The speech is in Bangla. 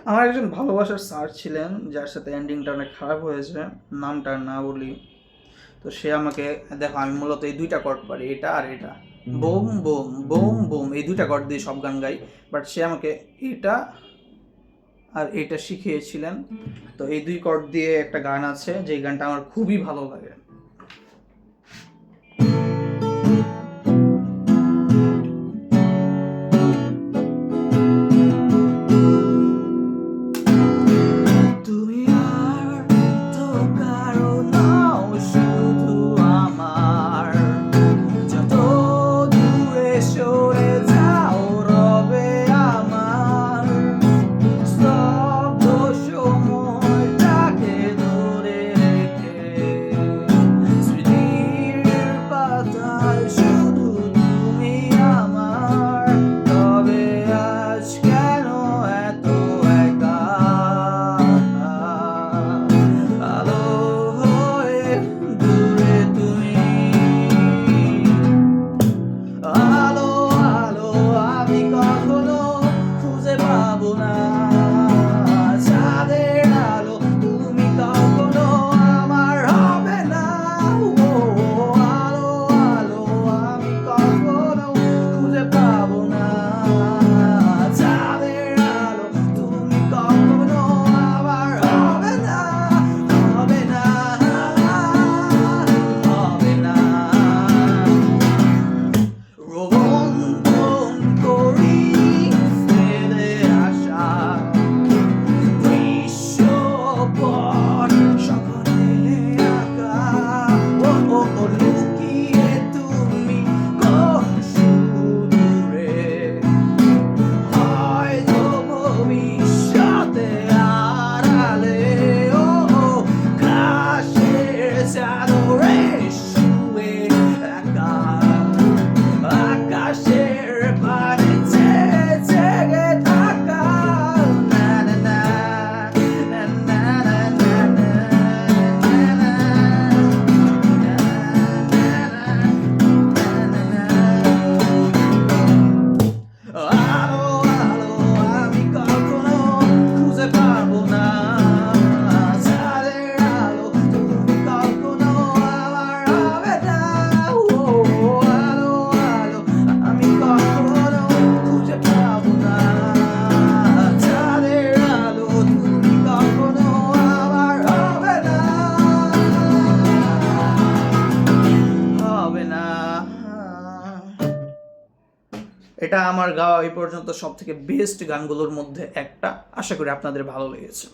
আমার একজন ভালোবাসার স্যার ছিলেন, যার সাথে এন্ডিংটা অনেক খারাপ হয়েছে, নামটা না বলি। তো সে আমাকে, দেখো আমি মূলত এই দুইটা কর্ড পারি, এটা আর এটা, বোম বোম বোম বোম, এই দুইটা কর্ড দিয়ে সব গান গাই। বাট সে আমাকে এটা আর এটা শিখিয়েছিলেন। তো এই দুই কর্ড দিয়ে একটা গান আছে, যেই গানটা আমার খুবই ভালো লাগে। তুমি আর তো কারো নাও, শুধু আমার। যত দূরে সরে যাও রবে আমার। স্তব্ধ সময়টাকে ধরে রেখে স্মৃতির পাতায় শুধু তুমি আমার। তবে আজ কেন এত একা? আলো হয়ে দূরে তুমি। আলো আলো আমি কখনো খুঁজে পাবো না। চাঁদের আলো তুমি কখনো আমার হবে না। ও আলো আলো আমি কখনো খুঁজে পাবো না। চাঁদের আলো তুমি কখনো আমার হবে না, হবে না, হবে না। রোদন করি ফেলে আসা দৃশ্যপট সকলে আঁকা। ও লুকিয়ে তুমি কোন সুদূরে, হয়তো ভবিষ্যতে আড়ালে। ও ঘাসের চাদরে শুয়ে একা, আকাশের পানে জেগে থাকা। না না না না না না না আলো আলো আমি কখনো খুঁজে পাবো না। চাঁদের আলো তুমি কখনো আমার হবে না। ও আলো আলো আমি কখনো খুঁজে পাবো না। চাঁদের আলো তুমি কখনো আমার হবে না, হবে না। এটা আমার গাওয়া এই পর্যন্ত সব থেকে বেস্ট গানগুলোর মধ্যে একটা। আশা করি আপনাদের ভালো লেগেছে।